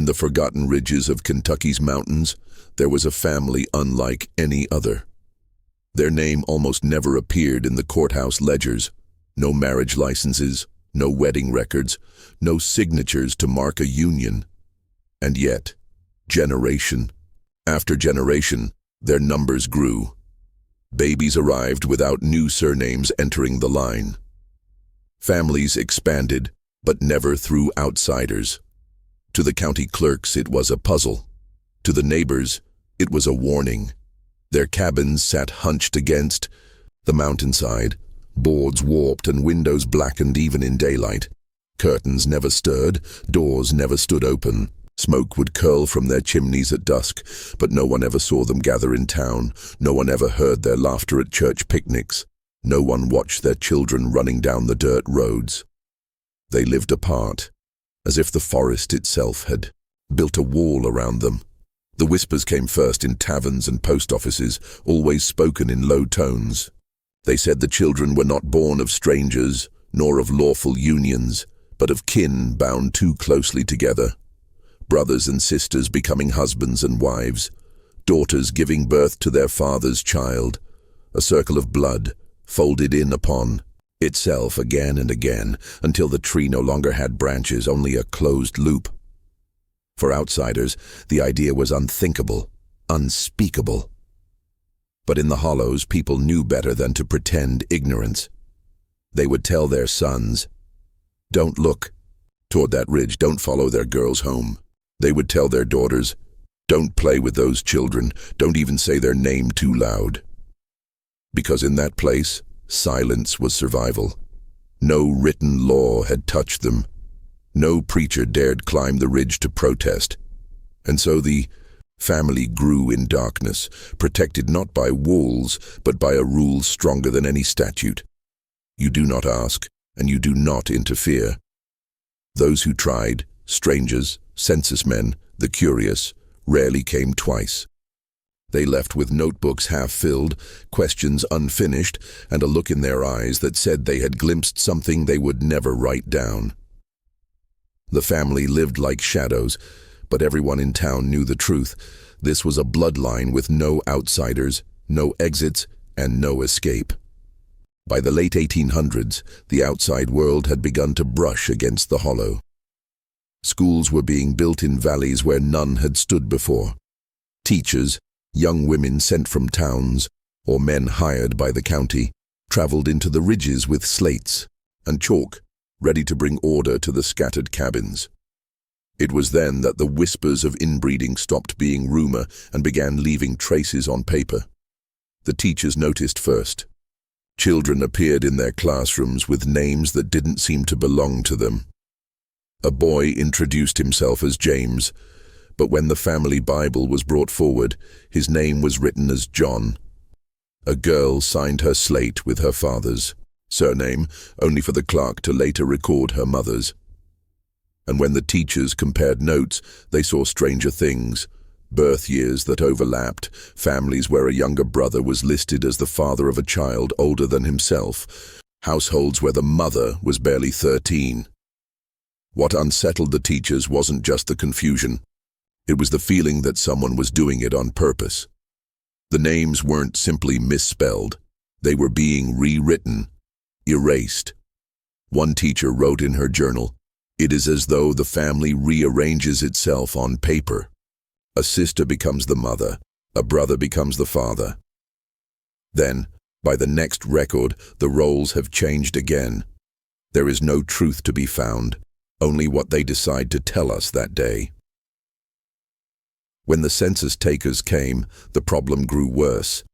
In the forgotten ridges of Kentucky's mountains, there was a family unlike any other. Their name almost never appeared in the courthouse ledgers. No marriage licenses, no wedding records, no signatures to mark a union. And yet, generation after generation, their numbers grew. Babies arrived without new surnames entering the line. Families expanded, but never through outsiders. To the county clerks, it was a puzzle. To the neighbors, it was a warning. Their cabins sat hunched against the mountainside, boards warped and windows blackened even in daylight. Curtains never stirred, doors never stood open. Smoke would curl from their chimneys at dusk, but no one ever saw them gather in town. No one ever heard their laughter at church picnics. No one watched their children running down the dirt roads. They lived apart, as if the forest itself had built a wall around them. The whispers came first in taverns and post offices, always spoken in low tones. They said the children were not born of strangers, nor of lawful unions, but of kin bound too closely together. Brothers and sisters becoming husbands and wives, daughters giving birth to their father's child, a circle of blood folded in upon itself again and again, until the tree no longer had branches, only a closed loop. For outsiders, the idea was unthinkable, unspeakable. But in the hollows, people knew better than to pretend ignorance. They would tell their sons, "Don't look toward that ridge, don't follow their girls home." They would tell their daughters, "Don't play with those children, don't even say their name too loud." Because in that place, silence was survival. No written law had touched them. No preacher dared climb the ridge to protest. And so the family grew in darkness, protected not by walls, but by a rule stronger than any statute. You do not ask, and you do not interfere. Those who tried, strangers, census men, the curious, rarely came twice. They left with notebooks half-filled, questions unfinished, and a look in their eyes that said they had glimpsed something they would never write down. The family lived like shadows, but everyone in town knew the truth. This was a bloodline with no outsiders, no exits, and no escape. By the late 1800s, the outside world had begun to brush against the hollow. Schools were being built in valleys where none had stood before. Teachers, young women sent from towns, or men hired by the county, traveled into the ridges with slates and chalk, ready to bring order to the scattered cabins. It was then that the whispers of inbreeding stopped being rumor and began leaving traces on paper. The teachers noticed first. Children appeared in their classrooms with names that didn't seem to belong to them. A boy introduced himself as James, but when the family Bible was brought forward, his name was written as John. A girl signed her slate with her father's surname, only for the clerk to later record her mother's. And when the teachers compared notes, they saw stranger things. Birth years that overlapped, families where a younger brother was listed as the father of a child older than himself, households where the mother was barely 13. What unsettled the teachers wasn't just the confusion. It was the feeling that someone was doing it on purpose. The names weren't simply misspelled. They were being rewritten, erased. One teacher wrote in her journal, "It is as though the family rearranges itself on paper. A sister becomes the mother, a brother becomes the father." Then, by the next record, the roles have changed again. There is no truth to be found, only what they decide to tell us that day. When the census takers came, the problem grew worse.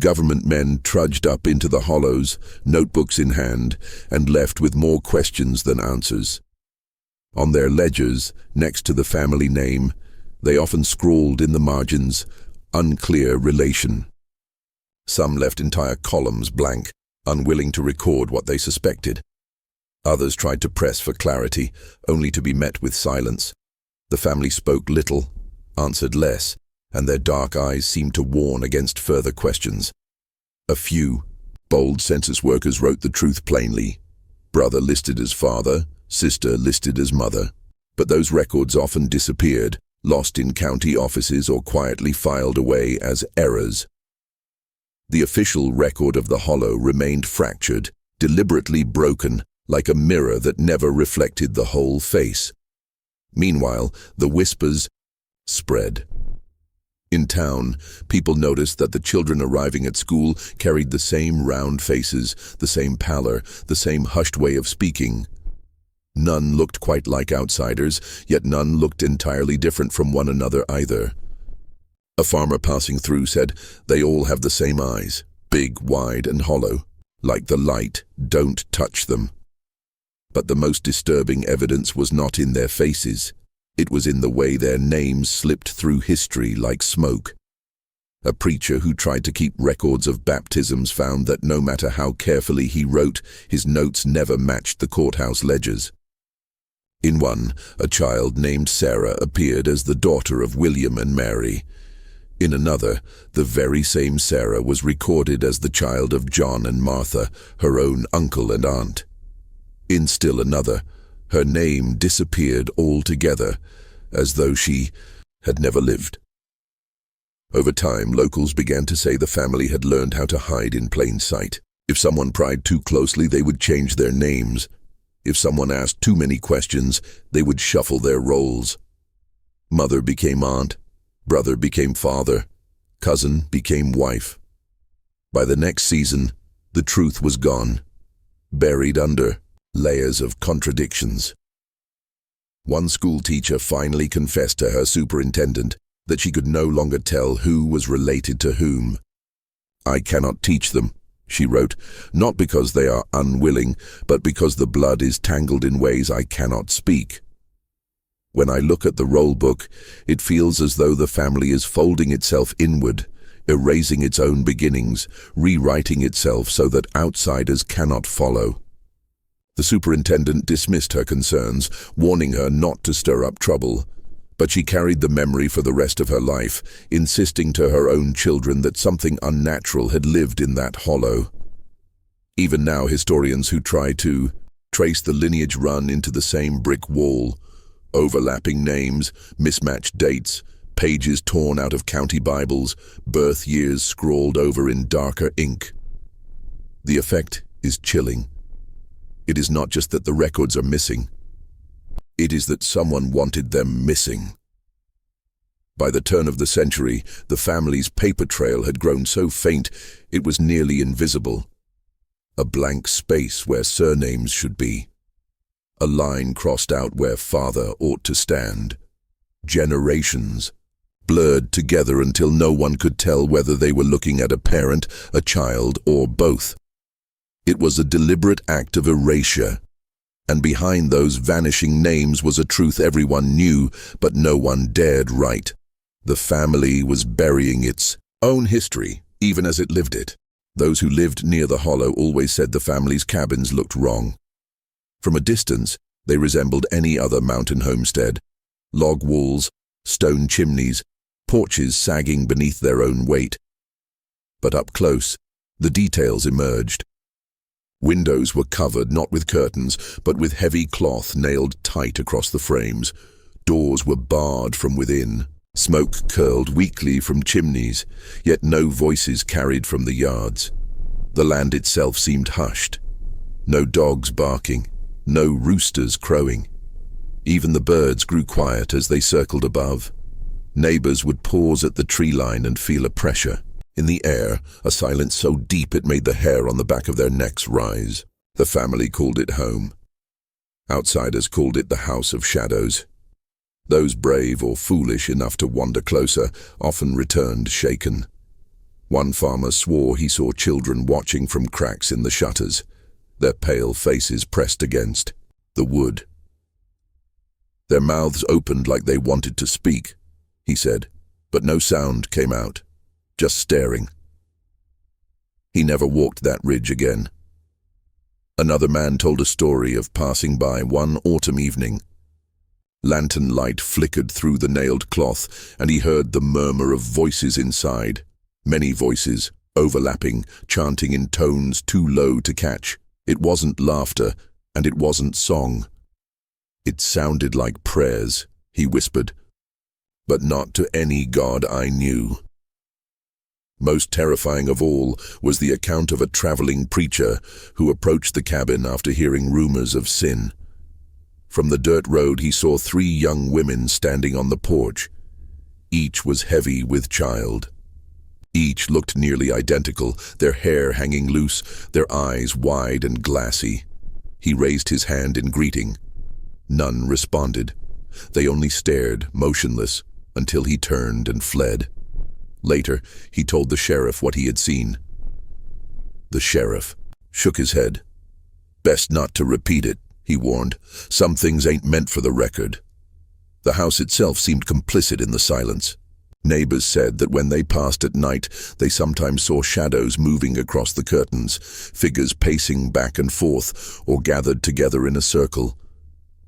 Government men trudged up into the hollows, notebooks in hand, and left with more questions than answers. On their ledgers, next to the family name, they often scrawled in the margins, "Unclear relation." Some left entire columns blank, unwilling to record what they suspected. Others tried to press for clarity, only to be met with silence. The family spoke little, answered less, and their dark eyes seemed to warn against further questions. A few bold census workers wrote the truth plainly. Brother listed as father, sister listed as mother. But those records often disappeared, lost in county offices or quietly filed away as errors. The official record of the hollow remained fractured, deliberately broken, like a mirror that never reflected the whole face. Meanwhile, the whispers spread. In town, people noticed that the children arriving at school carried the same round faces, the same pallor, the same hushed way of speaking. None looked quite like outsiders, yet none looked entirely different from one another either. A farmer passing through said, "They all have the same eyes, big, wide, and hollow. Like the light, don't touch them." But the most disturbing evidence was not in their faces. It was in the way their names slipped through history like smoke. A preacher who tried to keep records of baptisms found that no matter how carefully he wrote, his notes never matched the courthouse ledgers. In one, a child named Sarah appeared as the daughter of William and Mary. In another, the very same Sarah was recorded as the child of John and Martha, her own uncle and aunt. In still another, her name disappeared altogether, as though she had never lived. Over time, locals began to say the family had learned how to hide in plain sight. If someone pried too closely, they would change their names. If someone asked too many questions, they would shuffle their roles. Mother became aunt, brother became father, cousin became wife. By the next season, the truth was gone, buried under layers of contradictions. One school teacher finally confessed to her superintendent that she could no longer tell who was related to whom. "I cannot teach them," she wrote, "not because they are unwilling, but because the blood is tangled in ways I cannot speak. When I look at the roll book, it feels as though the family is folding itself inward, erasing its own beginnings, rewriting itself so that outsiders cannot follow." The superintendent dismissed her concerns, warning her not to stir up trouble. But she carried the memory for the rest of her life, insisting to her own children that something unnatural had lived in that hollow. Even now, historians who try to trace the lineage run into the same brick wall, overlapping names, mismatched dates, pages torn out of county Bibles, birth years scrawled over in darker ink. The effect is chilling. It is not just that the records are missing. It is that someone wanted them missing. By the turn of the century, the family's paper trail had grown so faint it was nearly invisible. A blank space where surnames should be. A line crossed out where father ought to stand. Generations, blurred together until no one could tell whether they were looking at a parent, a child, or both. It was a deliberate act of erasure, and behind those vanishing names was a truth everyone knew, but no one dared write. The family was burying its own history, even as it lived it. Those who lived near the hollow always said the family's cabins looked wrong. From a distance, they resembled any other mountain homestead. Log walls, stone chimneys, porches sagging beneath their own weight. But up close, the details emerged. Windows were covered not with curtains, but with heavy cloth nailed tight across the frames. Doors were barred from within. Smoke curled weakly from chimneys, yet no voices carried from the yards. The land itself seemed hushed. No dogs barking, no roosters crowing. Even the birds grew quiet as they circled above. Neighbors would pause at the tree line and feel a pressure. In the air, a silence so deep it made the hair on the back of their necks rise. The family called it home. Outsiders called it the House of Shadows. Those brave or foolish enough to wander closer often returned shaken. One farmer swore he saw children watching from cracks in the shutters, their pale faces pressed against the wood. Their mouths opened like they wanted to speak, he said, but no sound came out. Just staring. He never walked that ridge again. Another man told a story of passing by one autumn evening. Lantern light flickered through the nailed cloth, and he heard the murmur of voices inside. Many voices, overlapping, chanting in tones too low to catch. It wasn't laughter, and it wasn't song. It sounded like prayers, he whispered, but not to any god I knew. Most terrifying of all was the account of a traveling preacher who approached the cabin after hearing rumors of sin. From the dirt road he saw 3 young women standing on the porch. Each was heavy with child. Each looked nearly identical, their hair hanging loose, their eyes wide and glassy. He raised his hand in greeting. None responded. They only stared, motionless, until he turned and fled. Later, he told the sheriff what he had seen. The sheriff shook his head. "Best not to repeat it," he warned. "Some things ain't meant for the record." The house itself seemed complicit in the silence. Neighbors said that when they passed at night, they sometimes saw shadows moving across the curtains, figures pacing back and forth or gathered together in a circle.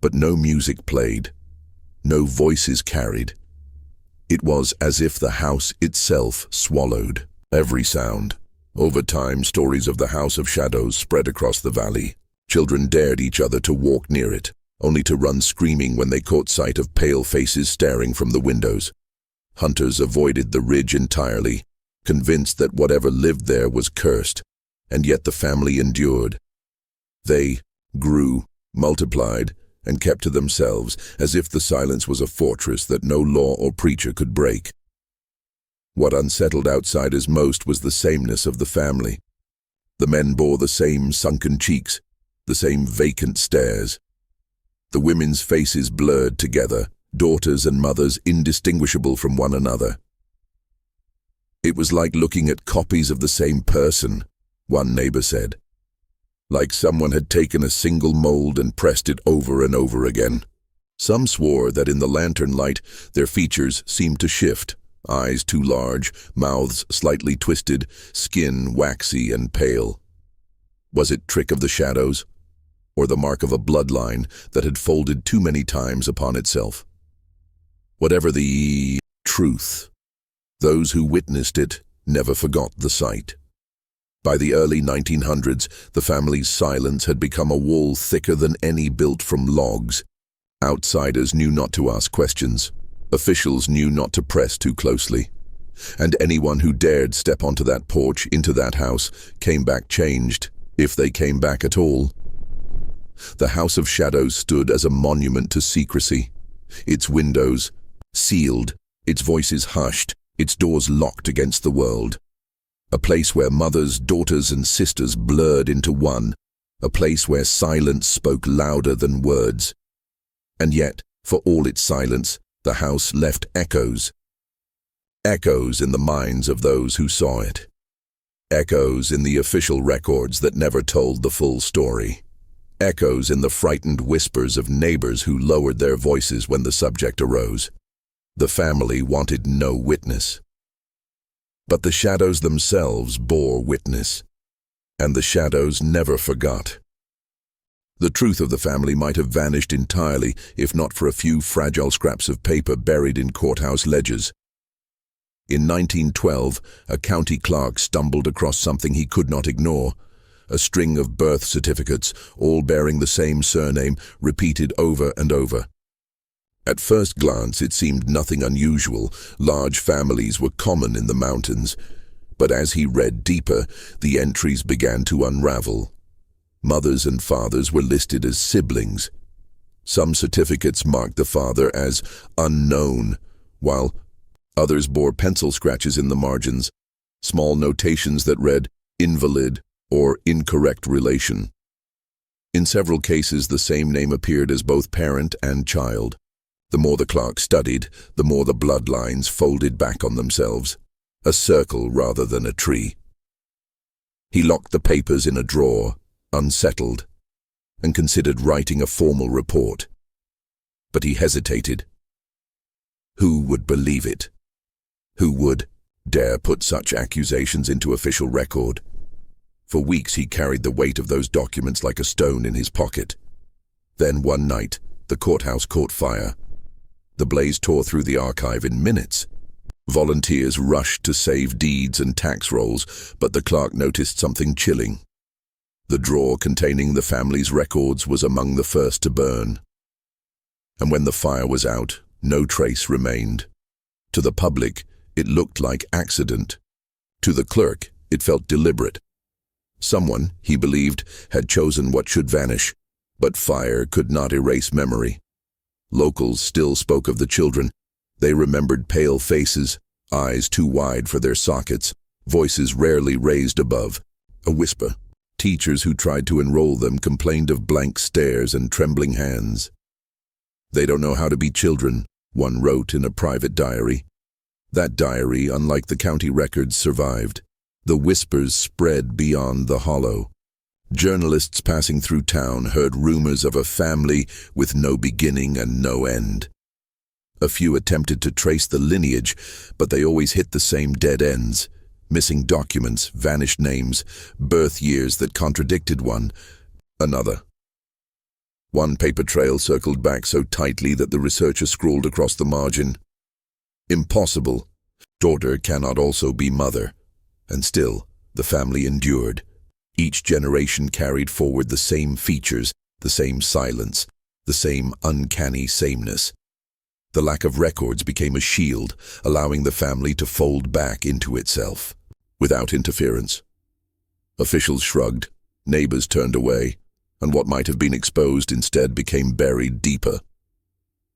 But no music played, no voices carried. It was as if the house itself swallowed every sound. Over time, stories of the House of Shadows spread across the valley. Children dared each other to walk near it, only to run screaming when they caught sight of pale faces staring from the windows. Hunters avoided the ridge entirely, convinced that whatever lived there was cursed, and yet the family endured. They grew, multiplied, and kept to themselves, as if the silence was a fortress that no law or preacher could break. What unsettled outsiders most was the sameness of the family. The men bore the same sunken cheeks, the same vacant stares. The women's faces blurred together, daughters and mothers indistinguishable from one another. It was like looking at copies of the same person, one neighbor said. Like someone had taken a single mold and pressed it over and over again. Some swore that in the lantern light their features seemed to shift, eyes too large, mouths slightly twisted, skin waxy and pale. Was it trick of the shadows, or the mark of a bloodline that had folded too many times upon itself? Whatever the truth, those who witnessed it never forgot the sight. By the early 1900s, the family's silence had become a wall thicker than any built from logs. Outsiders knew not to ask questions. Officials knew not to press too closely. And anyone who dared step onto that porch, into that house, came back changed, if they came back at all. The House of Shadows stood as a monument to secrecy. Its windows sealed, its voices hushed, its doors locked against the world. A place where mothers, daughters, and sisters blurred into one. A place where silence spoke louder than words. And yet, for all its silence, the house left echoes. Echoes in the minds of those who saw it. Echoes in the official records that never told the full story. Echoes in the frightened whispers of neighbors who lowered their voices when the subject arose. The family wanted no witness. But the shadows themselves bore witness, and the shadows never forgot. The truth of the family might have vanished entirely if not for a few fragile scraps of paper buried in courthouse ledgers. In 1912, a county clerk stumbled across something he could not ignore. A string of birth certificates, all bearing the same surname, repeated over and over. At first glance, it seemed nothing unusual. Large families were common in the mountains. But as he read deeper, the entries began to unravel. Mothers and fathers were listed as siblings. Some certificates marked the father as unknown, while others bore pencil scratches in the margins, small notations that read invalid or incorrect relation. In several cases, the same name appeared as both parent and child. The more the clerk studied, the more the bloodlines folded back on themselves, a circle rather than a tree. He locked the papers in a drawer, unsettled, and considered writing a formal report. But he hesitated. Who would believe it? Who would dare put such accusations into official record? For weeks he carried the weight of those documents like a stone in his pocket. Then one night, the courthouse caught fire. The blaze tore through the archive in minutes. Volunteers rushed to save deeds and tax rolls, but the clerk noticed something chilling. The drawer containing the family's records was among the first to burn. And when the fire was out, no trace remained. To the public, it looked like accident. To the clerk, it felt deliberate. Someone, he believed, had chosen what should vanish, but fire could not erase memory. Locals still spoke of the children. They remembered pale faces, eyes too wide for their sockets, voices rarely raised above a whisper. Teachers who tried to enroll them complained of blank stares and trembling hands. "They don't know how to be children," one wrote in a private diary. That diary, unlike the county records, survived. The whispers spread beyond the hollow. Journalists passing through town heard rumors of a family with no beginning and no end. A few attempted to trace the lineage, but they always hit the same dead ends. Missing documents, vanished names, birth years that contradicted one another. One paper trail circled back so tightly that the researcher scrawled across the margin, "Impossible. Daughter cannot also be mother." And still, the family endured. Each generation carried forward the same features, the same silence, the same uncanny sameness. The lack of records became a shield, allowing the family to fold back into itself, without interference. Officials shrugged, neighbors turned away, and what might have been exposed instead became buried deeper.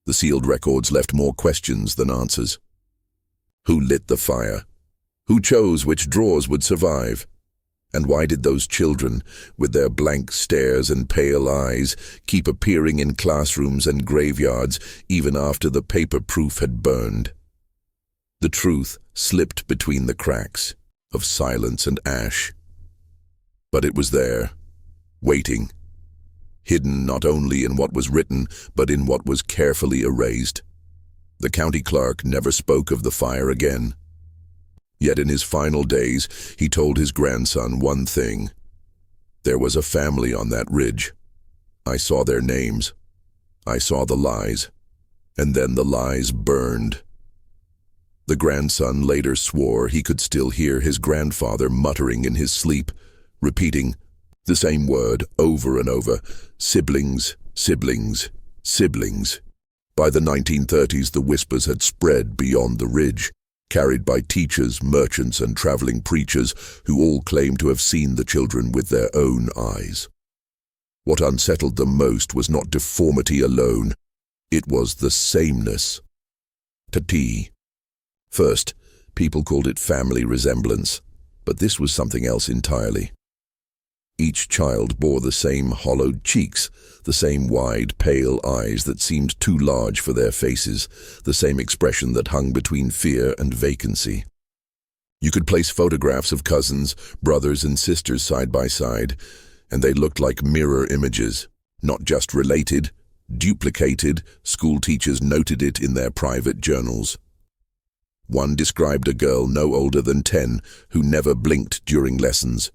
The sealed records left more questions than answers. Who lit the fire? Who chose which drawers would survive? And why did those children, with their blank stares and pale eyes, keep appearing in classrooms and graveyards even after the paper proof had burned? The truth slipped between the cracks of silence and ash. But it was there, waiting, hidden not only in what was written, but in what was carefully erased. The county clerk never spoke of the fire again. Yet in his final days, he told his grandson one thing. There was a family on that ridge. I saw their names. I saw the lies. And then the lies burned. The grandson later swore he could still hear his grandfather muttering in his sleep, repeating the same word over and over, siblings, siblings, siblings. By the 1930s, the whispers had spread beyond the ridge, carried by teachers, merchants, and traveling preachers who all claimed to have seen the children with their own eyes. What unsettled them most was not deformity alone, it was the sameness. Tati. First, people called it family resemblance, but this was something else entirely. Each child bore the same hollowed cheeks, the same wide, pale eyes that seemed too large for their faces, the same expression that hung between fear and vacancy. You could place photographs of cousins, brothers and sisters side by side, and they looked like mirror images, not just related, duplicated. School teachers noted it in their private journals. One described a girl no older than 10 who never blinked during lessons.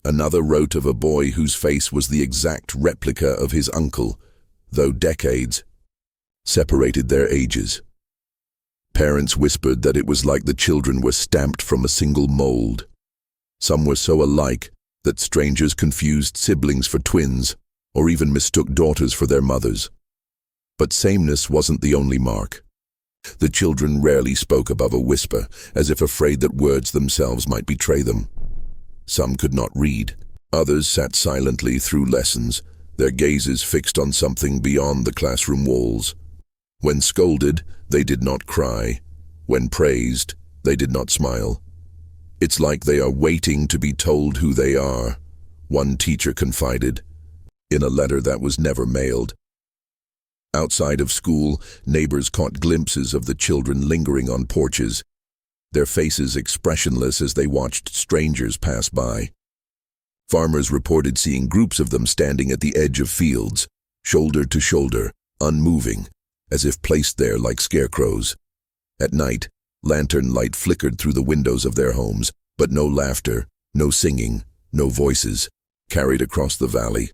Another wrote of a boy whose face was the exact replica of his uncle, though decades separated their ages. Parents whispered that it was like the children were stamped from a single mold. Some were so alike that strangers confused siblings for twins, or even mistook daughters for their mothers. But sameness wasn't the only mark. The children rarely spoke above a whisper, as if afraid that words themselves might betray them. Some could not read. Others sat silently through lessons, their gazes fixed on something beyond the classroom walls. When scolded, they did not cry. When praised, they did not smile. It's like they are waiting to be told who they are, one teacher confided, in a letter that was never mailed. Outside of school, neighbors caught glimpses of the children lingering on porches, their faces expressionless as they watched strangers pass by. Farmers reported seeing groups of them standing at the edge of fields, shoulder to shoulder, unmoving, as if placed there like scarecrows. At night, lantern light flickered through the windows of their homes, but no laughter, no singing, no voices, carried across the valley.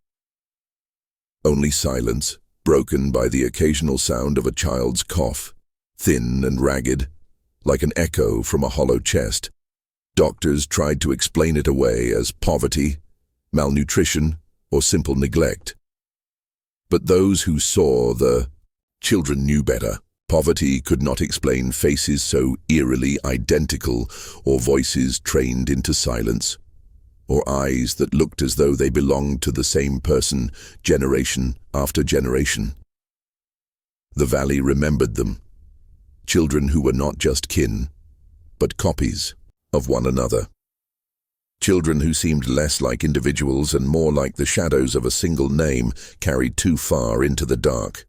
Only silence, broken by the occasional sound of a child's cough, thin and ragged, like an echo from a hollow chest. Doctors tried to explain it away as poverty, malnutrition, or simple neglect. But those who saw the Children knew better. Poverty could not explain faces so eerily identical, or voices trained into silence, or eyes that looked as though they belonged to the same person, generation after generation. The valley remembered them, children who were not just kin, but copies of one another. Children who seemed less like individuals and more like the shadows of a single name carried too far into the dark.